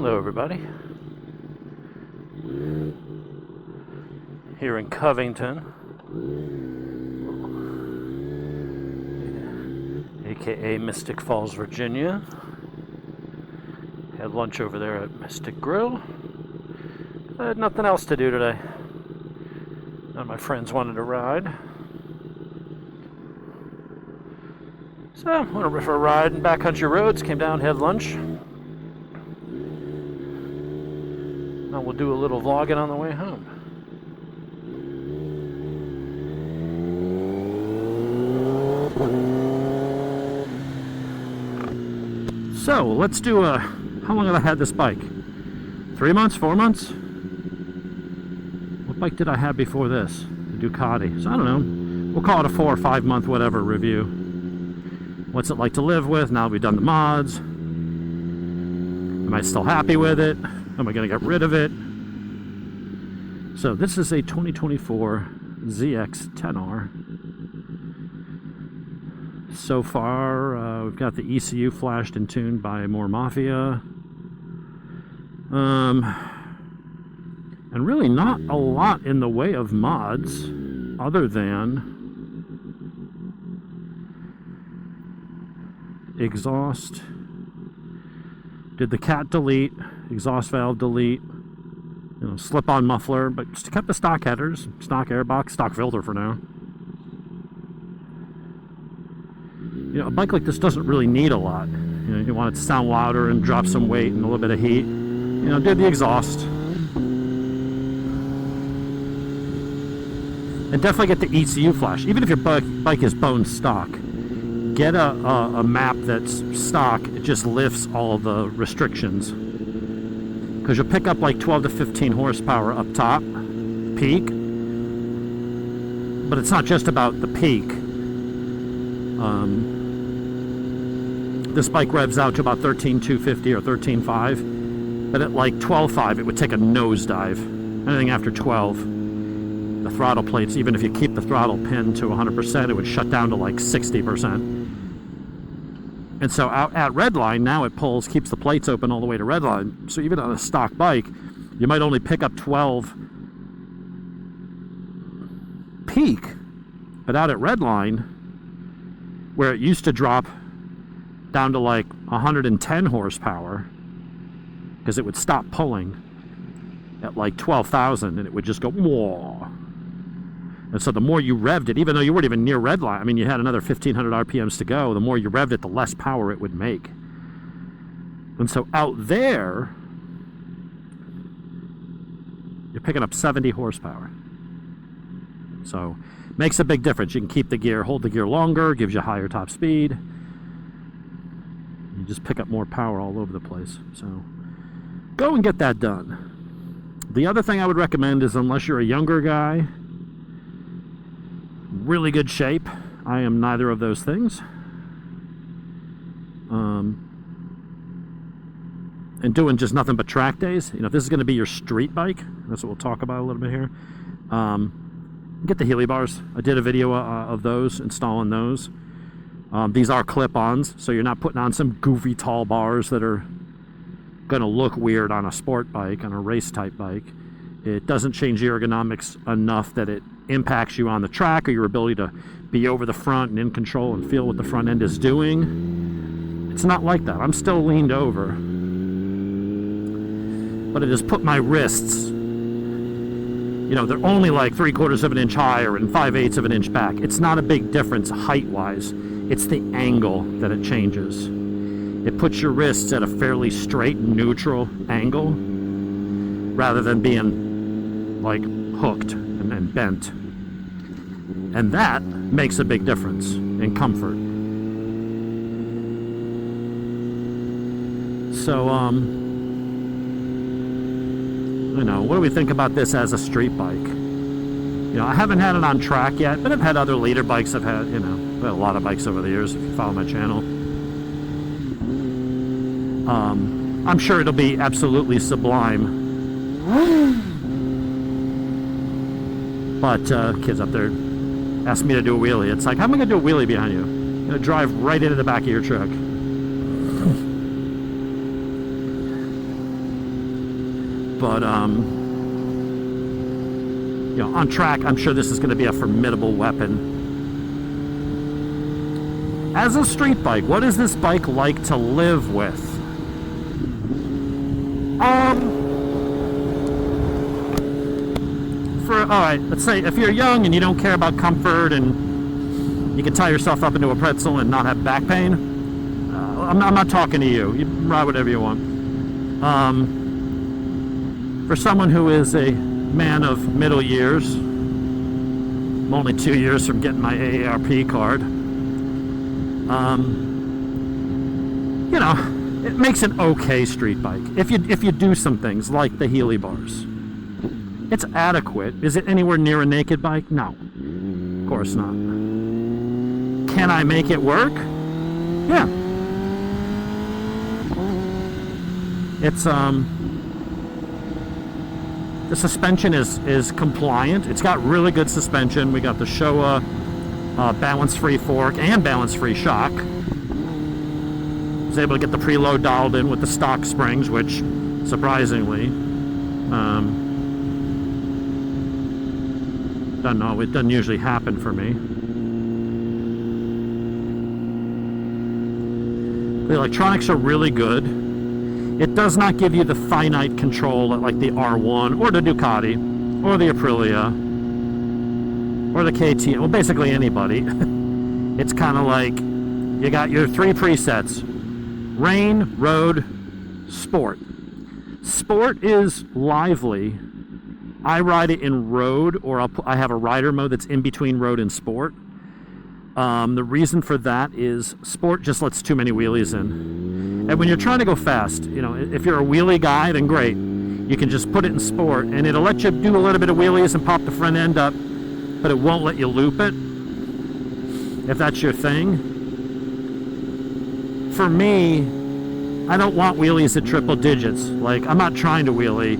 Hello everybody. Here in Covington, aka Mystic Falls, Virginia. Had lunch over there at Mystic Grill. I had nothing else to do today. None of my friends wanted to ride. So, went for a ride in backcountry roads, came down, had lunch. Now we'll do a little vlogging on the way home. So, let's do a... How long have I had this bike? 3 months? 4 months? What bike did I have before this? The Ducati. So, I don't know. We'll call it a 4 or 5 month whatever review. What's it like to live with now we've done the mods? Am I still happy with it? Am I going to get rid of it? So this is a 2024 ZX10R. So far, we've got the ECU flashed and tuned by more Mafia. And really not a lot in the way of mods other than exhaust. Did the cat delete, exhaust valve delete, slip-on muffler, but just kept the stock headers, stock airbox, stock filter for now. A bike like this doesn't really need a lot. You want it to sound louder and drop some weight and a little bit of heat. Did the exhaust. And definitely get the ECU flash. Even if your bike is bone stock, get a map that's stock. It just lifts all the restrictions. Because you'll pick up like 12 to 15 horsepower up top, peak. But it's not just about the peak. This bike revs out to about 13,250 or 13,5. But at like 12,5 it would take a nosedive. Anything after 12, the throttle plates, even if you keep the throttle pinned to 100%, it would shut down to like 60%. And so out at redline, now it keeps the plates open all the way to redline. So even on a stock bike, you might only pick up 12 peak. But out at redline, where it used to drop down to like 110 horsepower, because it would stop pulling at like 12,000 and it would just go, whoa. And so the more you revved it, even though you weren't even near redline, I mean, you had another 1,500 RPMs to go, the more you revved it, the less power it would make. And so out there, you're picking up 70 horsepower. So makes a big difference. You can keep the gear, hold the gear longer, gives you higher top speed. You just pick up more power all over the place. So go and get that done. The other thing I would recommend is, unless you're a younger guy, really good shape. I am neither of those things. And doing just nothing but track days. If this is going to be your street bike, that's what we'll talk about a little bit here. Get the Helibars. I did a video of those, installing those. These are clip-ons, so you're not putting on some goofy tall bars that are going to look weird on a sport bike, on a race type bike. It doesn't change the ergonomics enough that it impacts you on the track or your ability to be over the front and in control and feel what the front end is doing. It's not like that. I'm still leaned over, but it has put my wrists, they're only like 3/4 of an inch higher and 5/8 of an inch back. It's not a big difference height-wise. It's the angle that it changes. It puts your wrists at a fairly straight, neutral angle rather than being like hooked and bent. And that makes a big difference in comfort. So, what do we think about this as a street bike? I haven't had it on track yet, but I've had other leader bikes. I've had, I've had a lot of bikes over the years, if you follow my channel. I'm sure it'll be absolutely sublime. But kids up there asked me to do a wheelie. It's like, how am I going to do a wheelie behind you? I'm going to drive right into the back of your truck. But you know, on track, I'm sure this is going to be a formidable weapon. As a street bike, what is this bike like to live with? Alright, let's say if you're young and you don't care about comfort and you can tie yourself up into a pretzel and not have back pain, I'm not talking to you. You ride whatever you want. For someone who is a man of middle years, I'm only 2 years from getting my AARP card. You know, it makes an okay street bike if you do some things like the Helibars. It's adequate. Is it anywhere near a naked bike? No, of course not. Can I make it work? Yeah. It's the suspension is compliant. It's got really good suspension. We got the Showa balance-free fork and balance-free shock. I was able to get the preload dialed in with the stock springs, which surprisingly, don't know, it doesn't usually happen for me. The electronics are really good. It does not give you the finite control like the R1 or the Ducati or the Aprilia or the KTM, well, basically anybody. It's kind of like you got your 3 presets: rain, road, sport. Sport is lively. I ride it in road, or I have a rider mode that's in between road and sport. The reason for that is sport just lets too many wheelies in. And when you're trying to go fast, you know, if you're a wheelie guy, then great. You can just put it in sport, and it'll let you do a little bit of wheelies and pop the front end up, but it won't let you loop it, if that's your thing. For me, I don't want wheelies at triple digits. Like, I'm not trying to wheelie,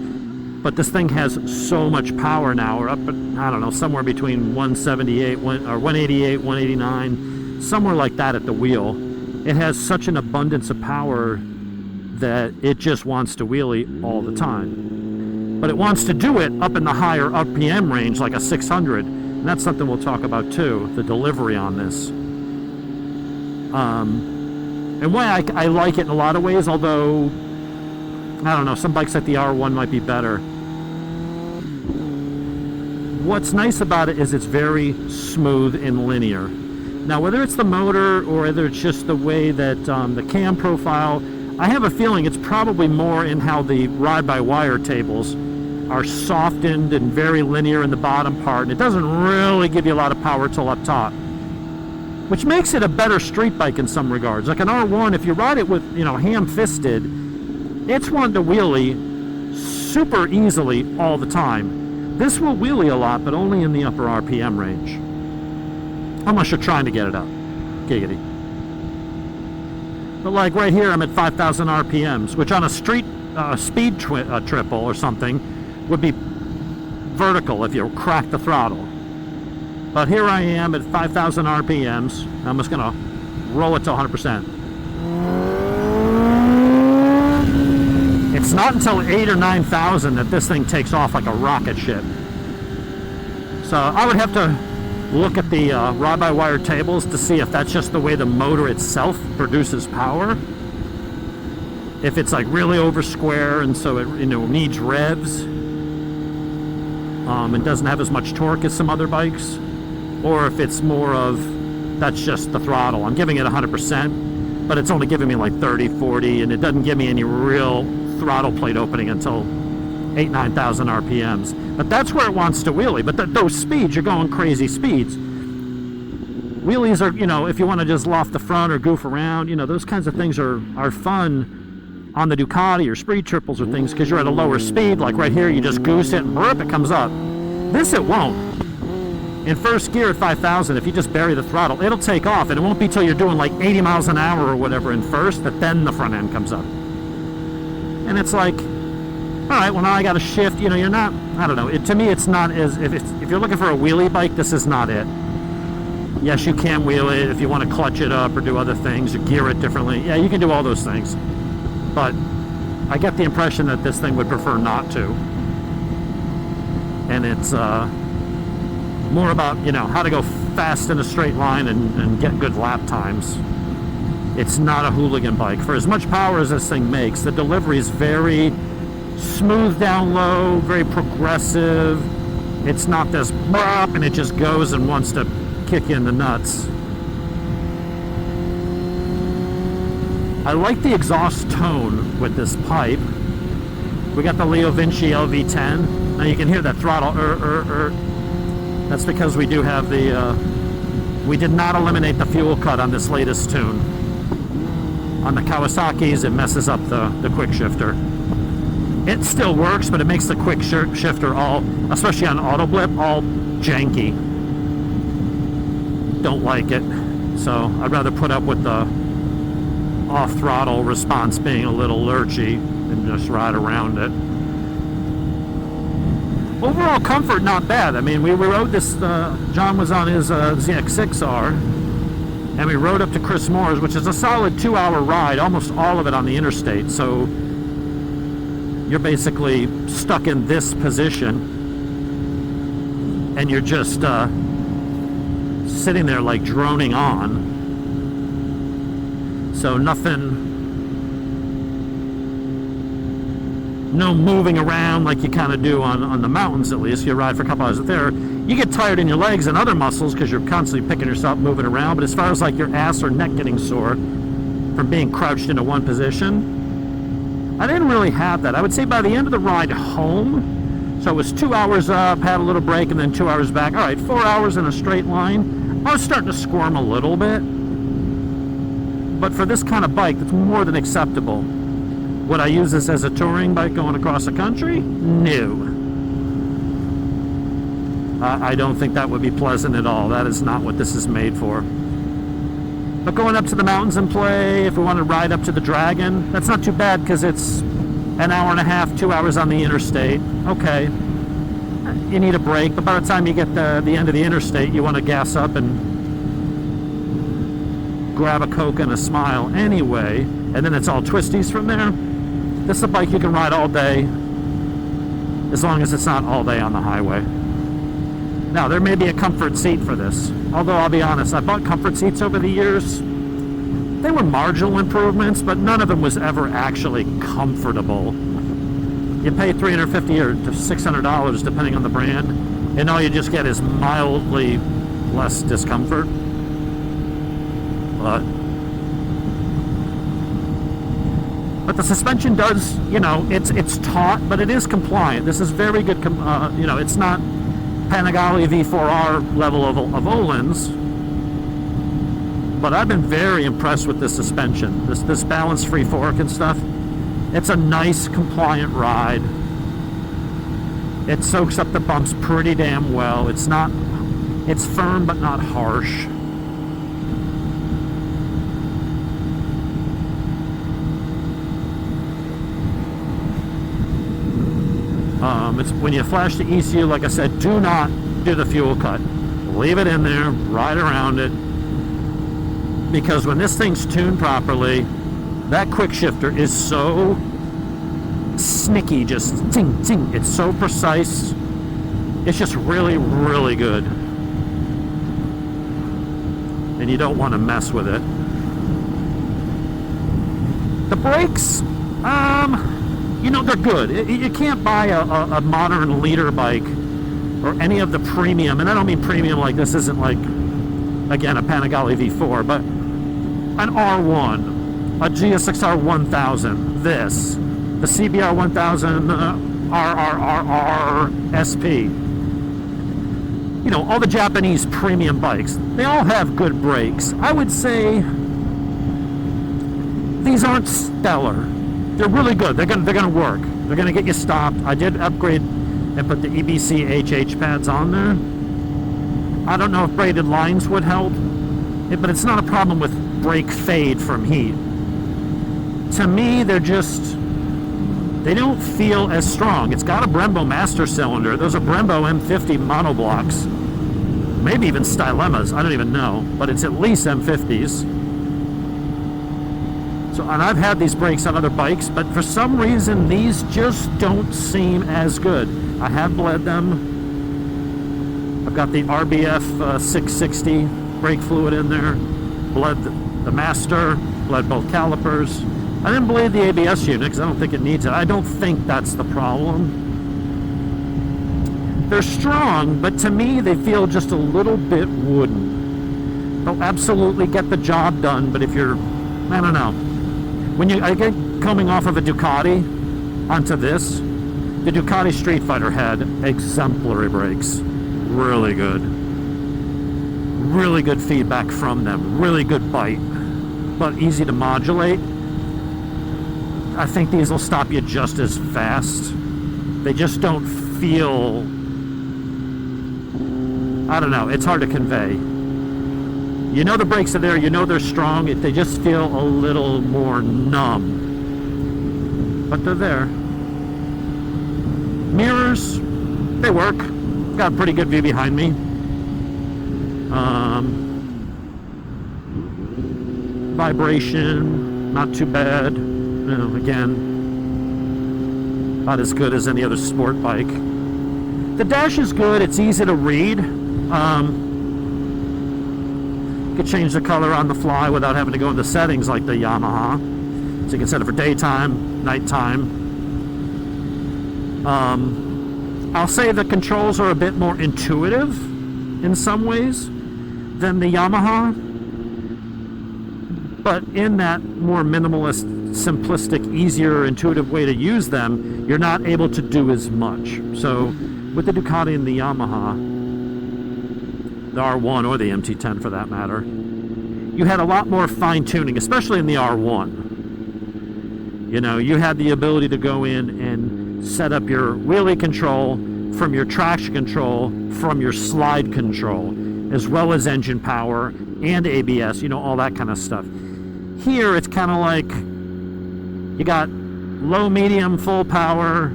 but this thing has so much power now. We're up at, I don't know, somewhere between 178 or 188, 189, somewhere like that at the wheel. It has such an abundance of power that it just wants to wheelie all the time. But it wants to do it up in the higher RPM range, like a 600. And that's something we'll talk about too, the delivery on this. And why I like it in a lot of ways, although, I don't know, some bikes like the R1 might be better. What's nice about it is it's very smooth and linear. Now, whether it's the motor or whether it's just the way that the cam profile, I have a feeling it's probably more in how the ride-by-wire tables are softened and very linear in the bottom part, and it doesn't really give you a lot of power till up top, which makes it a better street bike in some regards. Like an R1, if you ride it with, you know, ham-fisted, it's one to wheelie super easily all the time. This will wheelie a lot, but only in the upper RPM range, unless you're trying to get it up. Giggity. But like right here, I'm at 5,000 RPMs, which on a street speed triple or something would be vertical if you crack the throttle. But here I am at 5,000 RPMs. I'm just gonna roll it to 100%. It's not until 8,000 or 9,000 that this thing takes off like a rocket ship. So I would have to look at the ride-by-wire tables to see if that's just the way the motor itself produces power. If it's like really over square and so it, you know, needs revs and doesn't have as much torque as some other bikes, or if it's more of that's just the throttle. I'm giving it 100%, but it's only giving me like 30, 40, and it doesn't give me any real throttle plate opening until 8,000, 9,000 RPMs. But that's where it wants to wheelie. But those speeds, you're going crazy speeds. Wheelies are, you know, if you want to just loft the front or goof around, you know, those kinds of things are fun on the Ducati or Speed Triples or things, because you're at a lower speed. Like right here, you just goose it and burp, it comes up. This it won't. In first gear at 5,000, if you just bury the throttle, it'll take off, and it won't be till you're doing like 80 miles an hour or whatever in first that then the front end comes up. And it's like, all right, well now I got to shift. You know, you're not, I don't know. To me, it's not as, if you're looking for a wheelie bike, this is not it. Yes, you can wheel it if you want to clutch it up or do other things or gear it differently. Yeah, you can do all those things. But I get the impression that this thing would prefer not to. And it's more about, you know, how to go fast in a straight line and get good lap times. It's not a hooligan bike. For as much power as this thing makes, the delivery is very smooth down low, very progressive. It's not this bop and it just goes and wants to kick you in the nuts. I like the exhaust tone with this pipe. We got the Leo Vinci LV10. Now you can hear that throttle. That's because we do have the, we did not eliminate the fuel cut on this latest tune. On the Kawasaki's, it messes up the quick shifter. It still works, but it makes the quick shifter all, especially on auto blip, all janky. Don't like it. So I'd rather put up with the off throttle response being a little lurchy and just ride around it. Overall comfort, not bad. I mean, we rode this, John was on his ZX10R, and we rode up to Chris Moore's, which is a solid 2-hour ride, almost all of it on the interstate. So you're basically stuck in this position, and you're just sitting there like droning on. So nothing, no moving around like you kind of do on the mountains. At least you ride for a couple hours there, you get tired in your legs and other muscles because you're constantly picking yourself moving around. But as far as like your ass or neck getting sore from being crouched into one position, I didn't really have that. I would say by the end of the ride home, so it was 2 hours up, had a little break, and then 2 hours back. All right, 4 hours in a straight line. I was starting to squirm a little bit, but for this kind of bike, that's more than acceptable. Would I use this as a touring bike going across the country? No. I don't think that would be pleasant at all. That is not what this is made for. But going up to the mountains and play, if we want to ride up to the Dragon, that's not too bad because it's an hour and a half, 2 hours on the interstate. Okay. You need a break, but by the time you get the end of the interstate, you want to gas up and grab a Coke and a smile anyway, and then it's all twisties from there. This is a bike you can ride all day, as long as it's not all day on the highway. Now, there may be a comfort seat for this, although I'll be honest, I bought comfort seats over the years. They were marginal improvements, but none of them was ever actually comfortable. You pay $350 or to $600 depending on the brand, and all you just get is mildly less discomfort. But the suspension does, you know, it's taut, but it is compliant. This is very good, you know, it's not Panigale V4R level of Öhlins, but I've been very impressed with this suspension, this balance-free fork and stuff. It's a nice, compliant ride. It soaks up the bumps pretty damn well. It's firm but not harsh. It's when you flash the ECU, like I said, do not do the fuel cut. Leave it in there, ride around it, because when this thing's tuned properly, that quick shifter is so snicky, just ting, ting. It's so precise. It's just really, really good. And you don't want to mess with it. The brakes, you know, they're good. You can't buy a modern leader bike or any of the premium, and I don't mean premium like this isn't like, again, a Panigale V4, but an R1, a GSX-R 1000, this, the CBR 1000 RRRR SP. You know, all the Japanese premium bikes, they all have good brakes. I would say these aren't stellar. They're really good. They're gonna work. They're gonna get you stopped. I did upgrade and put the EBC HH pads on there. I don't know if braided lines would help, but it's not a problem with brake fade from heat. To me, they don't feel as strong. It's got a Brembo master cylinder. Those are Brembo M50 monoblocks. Maybe even Stylemas. I don't even know, but it's at least M50s. So, and I've had these brakes on other bikes, but for some reason these just don't seem as good. I have bled them. I've got the RBF 660 brake fluid in there. Bled the master, bled both calipers. I didn't bleed the ABS unit because I don't think it needs it. I don't think that's the problem. They're strong, but to me they feel just a little bit wooden. They'll absolutely get the job done, but if you're, I don't know. When I get coming off of a Ducati onto this, the Ducati Street Fighter had exemplary brakes. Really good. Really good feedback from them. Really good bite. But easy to modulate. I think these will stop you just as fast. They just don't feel... I don't know. It's hard to convey. You know the brakes are there. You know they're strong. They just feel a little more numb. But they're there. Mirrors, they work. Got a pretty good view behind me. Vibration, not too bad. You know, again, not as good as any other sport bike. The dash is good. It's easy to read. You can change the color on the fly without having to go into settings like the Yamaha. So you can set it for daytime, nighttime. I'll say the controls are a bit more intuitive in some ways than the Yamaha, but in that more minimalist, simplistic, easier, intuitive way to use them, you're not able to do as much. So with the Ducati and the Yamaha, the R1 or the MT10 for that matter, you had a lot more fine-tuning, especially in the R1. You know, you had the ability to go in and set up your wheelie control from your traction control, from your slide control, as well as engine power and ABS, you know, all that kind of stuff. Here, it's kind of like you got low, medium, full power.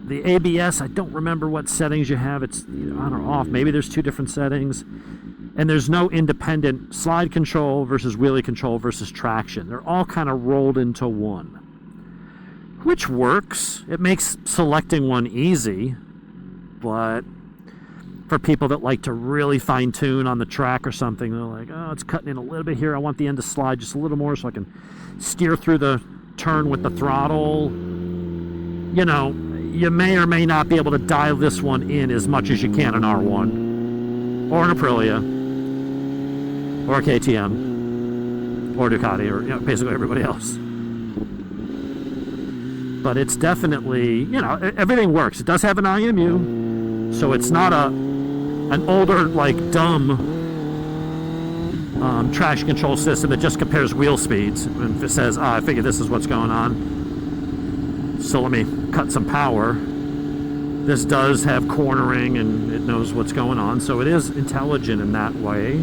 The ABS, I don't remember what settings you have. It's either on or off. Maybe there's two different settings. And there's no independent slide control versus wheelie control versus traction. They're all kind of rolled into one, which works. It makes selecting one easy, but for people that like to really fine-tune on the track or something, they're like, oh, it's cutting in a little bit here. I want the end to slide just a little more so I can steer through the turn with the throttle. You know, you may or may not be able to dial this one in as much as you can an R1 or an Aprilia or a KTM or Ducati or, you know, basically everybody else. But it's definitely, you know, everything works. It does have an IMU, so it's not an older, like, dumb traction control system that just compares wheel speeds and it says, I figure this is what's going on, so let me cut some power. This does have cornering and it knows what's going on, so it is intelligent in that way.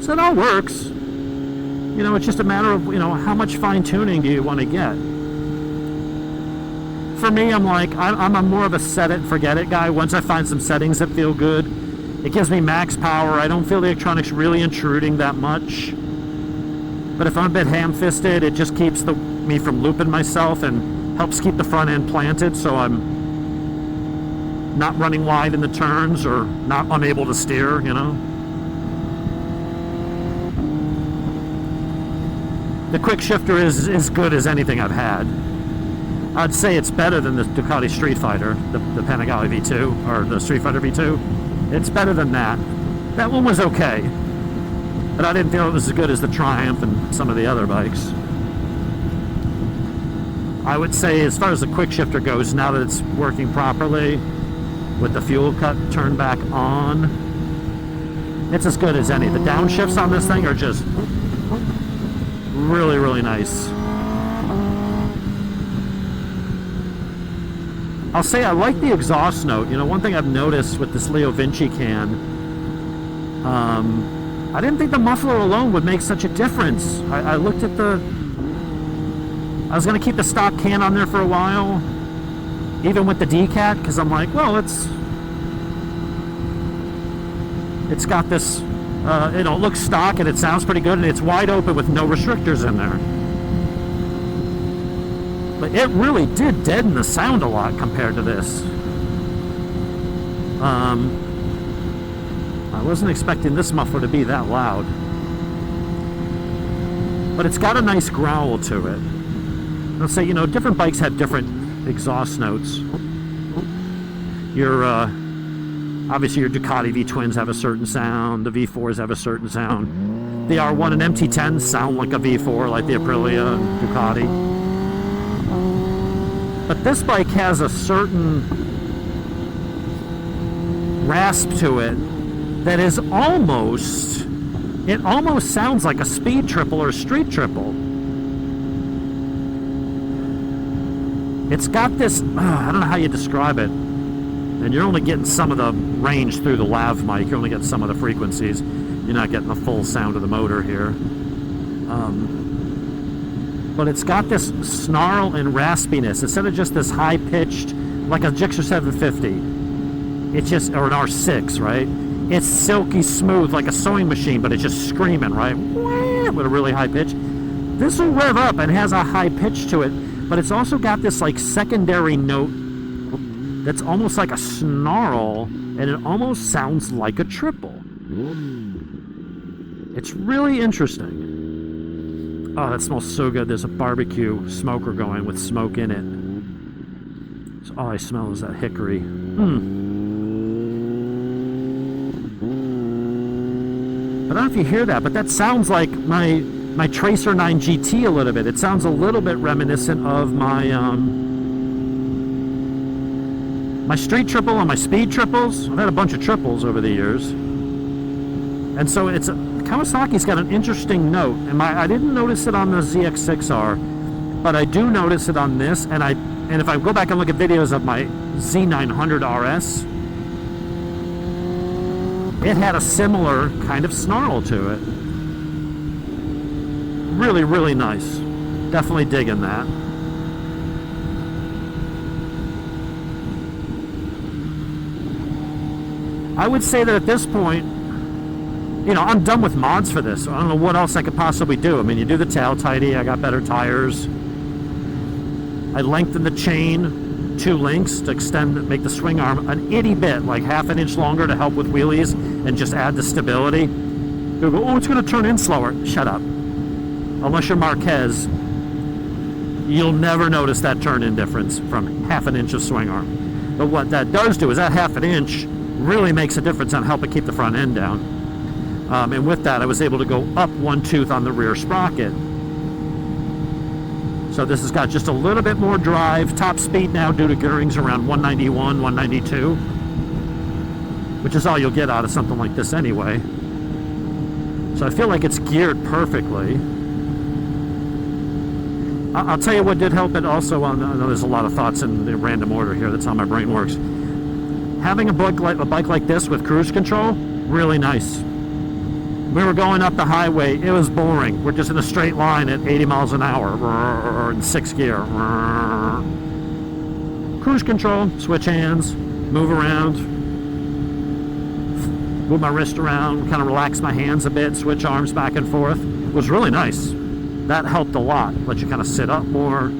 So it all works. You know, it's just a matter of, you know, how much fine-tuning do you want to get? For me, I'm like, I'm a more of a set it, forget it guy. Once I find some settings that feel good, it gives me max power. I don't feel the electronics really intruding that much. But if I'm a bit ham-fisted, it just keeps me from looping myself and helps keep the front end planted so I'm not running wide in the turns or not unable to steer, you know. The quick shifter is as good as anything I've had. I'd say it's better than the Ducati Street Fighter, the Panigale V2, or the Street Fighter V2. It's better than that. That one was okay, but I didn't feel it was as good as the Triumph and some of the other bikes. I would say, as far as the quick shifter goes, now that it's working properly, with the fuel cut turned back on, it's as good as any. The downshifts on this thing are just really, really nice. I'll say I like the exhaust note. You know, one thing I've noticed with this Leo Vinci can, I didn't think the muffler alone would make such a difference. I looked at I was going to keep the stock can on there for a while, even with the decat, because I'm like, well, it's got this You know, it looks stock and it sounds pretty good, and it's wide open with no restrictors in there. But it really did deaden the sound a lot compared to this. I wasn't expecting this muffler to be that loud. But it's got a nice growl to it. Let's say, you know, different bikes have different exhaust notes. Your, obviously your Ducati V-twins have a certain sound, the V4s have a certain sound. The R1 and MT10s sound like a V4, like the Aprilia and Ducati. But this bike has a certain rasp to it that is almost, it almost sounds like a speed triple or a street triple. It's got this, I don't know how you describe it, and you're only getting some of the range through the lav mic, you're only getting some of the frequencies, you're not getting the full sound of the motor here. But it's got this snarl and raspiness, instead of just this high-pitched, like a Gixxer 750, it's just, or an R6, right? It's silky smooth like a sewing machine, but it's just screaming, right? With a really high pitch. This will rev up and has a high pitch to it, but it's also got this like secondary note that's almost like a snarl, and it almost sounds like a triple. It's really interesting. Oh, that smells so good. There's a barbecue smoker going with smoke in it. So all I smell is that hickory. I don't know if you hear that, but that sounds like my Tracer 9 GT a little bit. It sounds a little bit reminiscent of my my street triple and my speed triples. I've had a bunch of triples over the years, and so it's Kawasaki's got an interesting note. And I didn't notice it on the ZX6R, but I do notice it on this. And if I go back and look at videos of my Z900 RS. It had a similar kind of snarl to it. Really, really nice. Definitely digging that. I would say that at this point, you know, I'm done with mods for this. I don't know what else I could possibly do. I mean, you do the tail tidy, I got better tires. I lengthened the chain 2 links to make the swing arm an itty bit, like half an inch longer to help with wheelies and just add the stability. You'll go, oh, it's going to turn in slower. Shut up. Unless you're Marquez, you'll never notice that turn-in difference from half an inch of swing arm. But what that does do is that half an inch really makes a difference on helping keep the front end down. And with that, I was able to go up 1 tooth on the rear sprocket. So this has got just a little bit more drive. Top speed now due to gearing's around 191, 192, which is all you'll get out of something like this anyway. So I feel like it's geared perfectly. I'll tell you what did help it also. I know there's a lot of thoughts in the random order here. That's how my brain works. Having a bike like this with cruise control, really nice. We were going up the highway, it was boring. We're just in a straight line at 80 miles an hour, or in 6th gear. Cruise control, switch hands, move around, move my wrist around, kind of relax my hands a bit, switch arms back and forth. It was really nice. That helped a lot. Let you kind of sit up more.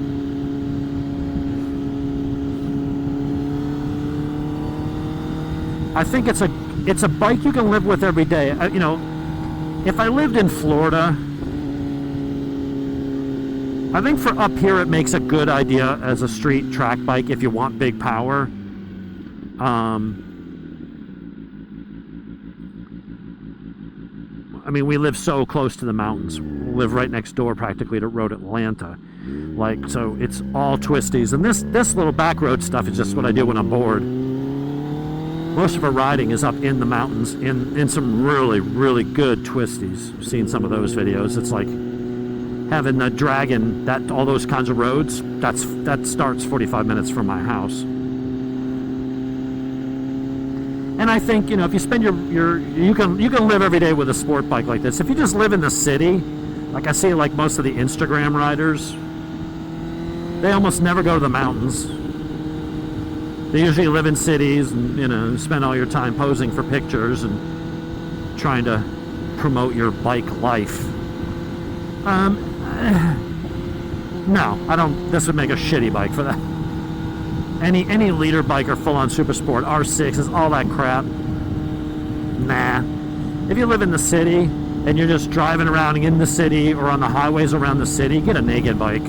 I think it's a bike you can live with every day. You know, if I lived in Florida, I think for up here it makes a good idea as a street track bike if you want big power. I mean, we live so close to the mountains. We live right next door practically to Road Atlanta. Like, so it's all twisties. And this little back road stuff is just what I do when I'm bored. Most of our riding is up in the mountains in some really, really good twisties. I've seen some of those videos. It's like having a dragon, all those kinds of roads, that starts 45 minutes from my house. And I think, you know, if you spend you can live every day with a sport bike like this. If you just live in the city, like I see like most of the Instagram riders, they almost never go to the mountains. They usually live in cities and, you know, spend all your time posing for pictures and trying to promote your bike life. No, I don't. This would make a shitty bike for that. Any leader bike or full-on super sport, R6s, all that crap. Nah. If you live in the city and you're just driving around in the city or on the highways around the city, get a naked bike.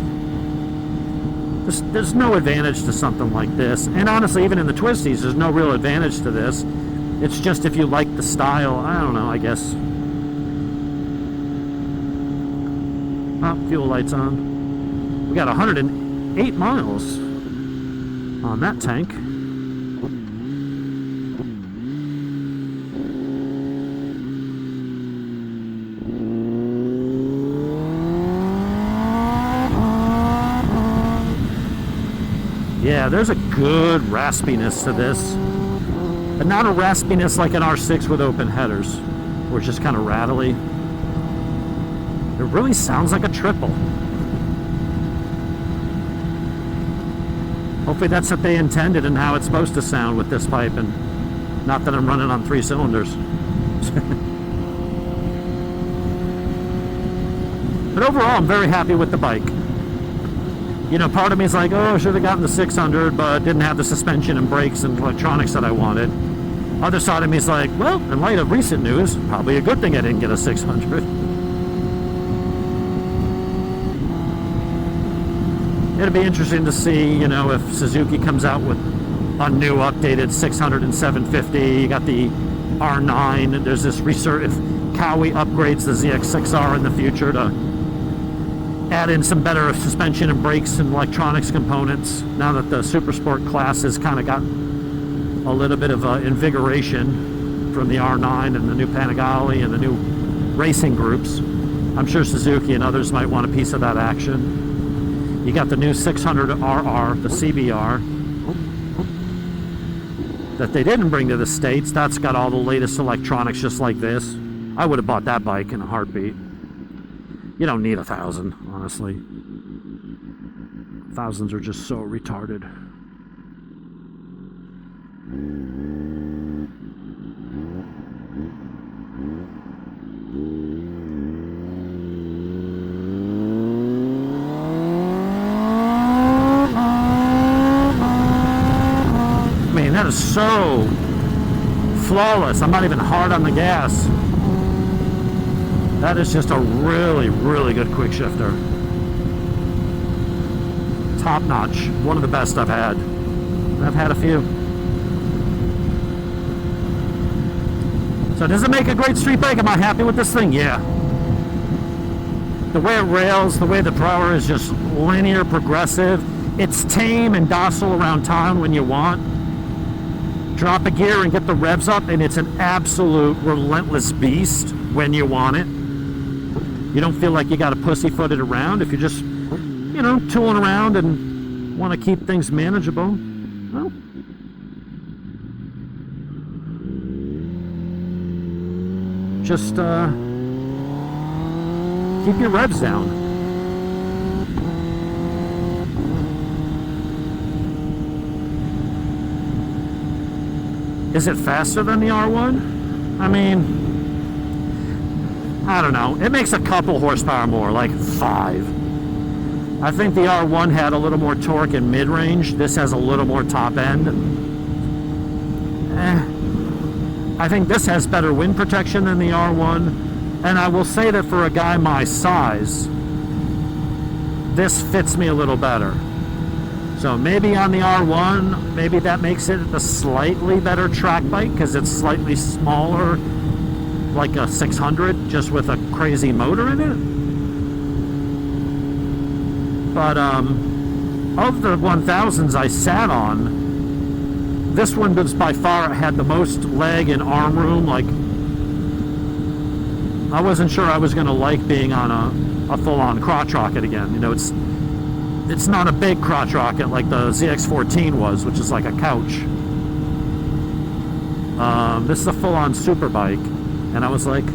There's no advantage to something like this. And honestly, even in the twisties, there's no real advantage to this. It's just if you like the style, I don't know, I guess. Oh, fuel lights on. We got 108 miles on that tank. Yeah, there's a good raspiness to this. But not a raspiness like an R6 with open headers, where it's just kind of rattly. It really sounds like a triple. Hopefully that's what they intended and how it's supposed to sound with this pipe, and not that I'm running on 3 cylinders. But overall, I'm very happy with the bike. You know, part of me is like, oh, I should have gotten the 600, but didn't have the suspension and brakes and electronics that I wanted. Other side of me is like, well, in light of recent news, probably a good thing I didn't get a 600. It'll be interesting to see, you know, if Suzuki comes out with a new updated 600 and 750. You got the R9, and there's this research if Kawi upgrades the ZX10R in the future to add in some better suspension and brakes and electronics components, now that the super sport class has kind of got a little bit of invigoration from the R9 and the new Panigale and the new racing groups. I'm sure Suzuki and others might want a piece of that action. You got the new 600RR, the CBR, that they didn't bring to the States. That's got all the latest electronics just like this. I would have bought that bike in a heartbeat. You don't need 1,000, honestly. 1,000s are just so retarded. I mean, that is so flawless. I'm not even hard on the gas. That is just a really, really good quick shifter. Top notch. One of the best I've had. I've had a few. So does it make a great street bike? Am I happy with this thing? Yeah. The way it rails, the way the power is just linear, progressive. It's tame and docile around town when you want. Drop a gear and get the revs up, and it's an absolute relentless beast when you want it. You don't feel like you got to pussyfoot it around. If you're just, you know, tooling around and want to keep things manageable, well, just keep your revs down. Is it faster than the R1? I mean, I don't know. It makes a couple horsepower more, like 5. I think the R1 had a little more torque in mid-range. This has a little more top end. I think this has better wind protection than the R1. And I will say that for a guy my size, this fits me a little better. So maybe on the R1, maybe that makes it a slightly better track bike because it's slightly smaller, like a 600, just with a crazy motor in it. But of the 1000s I sat on, this one was by far had the most leg and arm room. Like, I wasn't sure I was going to like being on a full-on crotch rocket again. You know, it's not a big crotch rocket like the ZX14 was, which is like a couch. This is a full-on super bike. And I was like, I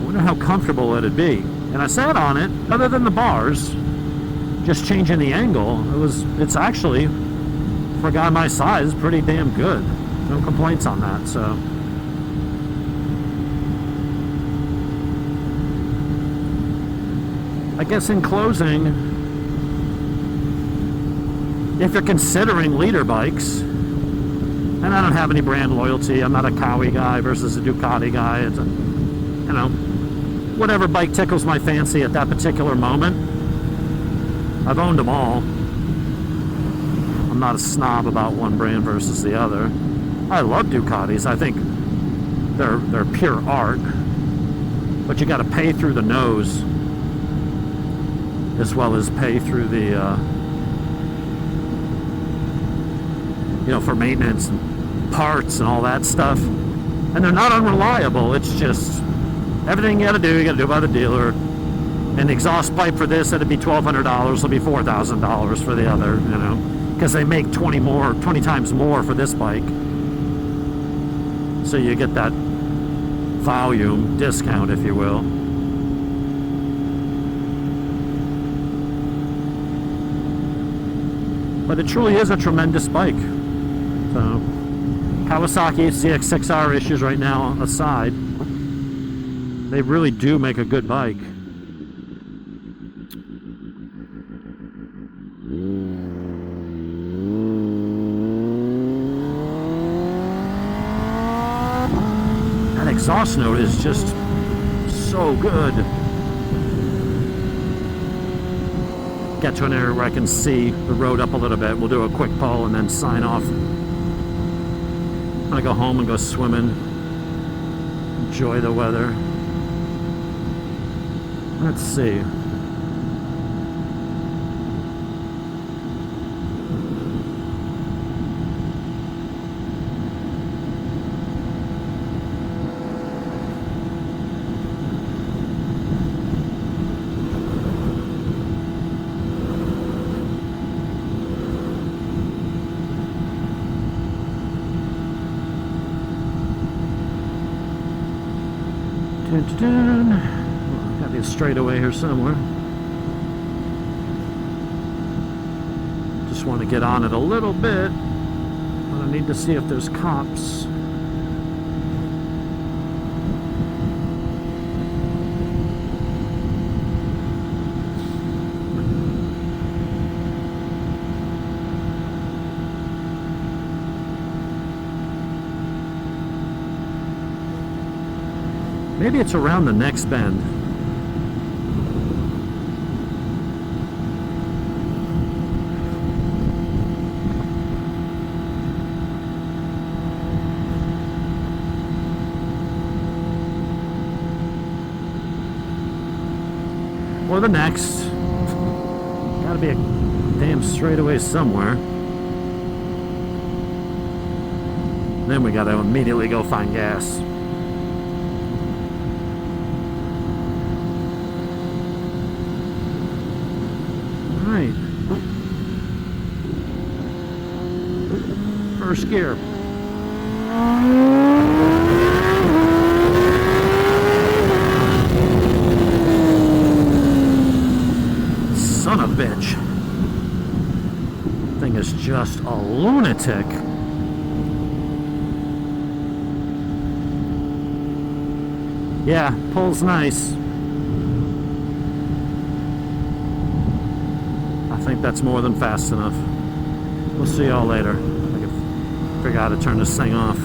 wonder how comfortable it'd be. And I sat on it, other than the bars, just changing the angle, it's actually, for a guy my size, pretty damn good. No complaints on that, so. I guess in closing, if you're considering leader bikes, and I don't have any brand loyalty, I'm not a Kawi guy versus a Ducati guy, it's a, you know, whatever bike tickles my fancy at that particular moment. I've owned them all. I'm not a snob about one brand versus the other. I love Ducatis. I think they're pure art, but you got to pay through the nose as well as pay through the you know, for maintenance and parts and all that stuff. And they're not unreliable. It's just everything you got to do by the dealer. An exhaust pipe for this, it'd be $1,200. It'll be $4,000 for the other, you know, because they make 20 times more for this bike. So you get that volume discount, if you will. But it truly is a tremendous bike. So, Kawasaki ZX10R issues right now aside, they really do make a good bike. That exhaust note is just so good. Get to an area where I can see the road up a little bit. We'll do a quick pull and then sign off. I'm gonna go home and go swimming. Enjoy the weather. Let's see. Gotta be a straightaway here somewhere. Just want to get on it a little bit, but I need to see if there's cops. Maybe it's around the next bend. Or the next. Gotta be a damn straightaway somewhere. Then we gotta immediately go find gas. Alright. First gear. Son of a bitch. Thing is just a lunatic. Yeah, pulls nice. I think that's more than fast enough. We'll see y'all later. I can figure out how to turn this thing off.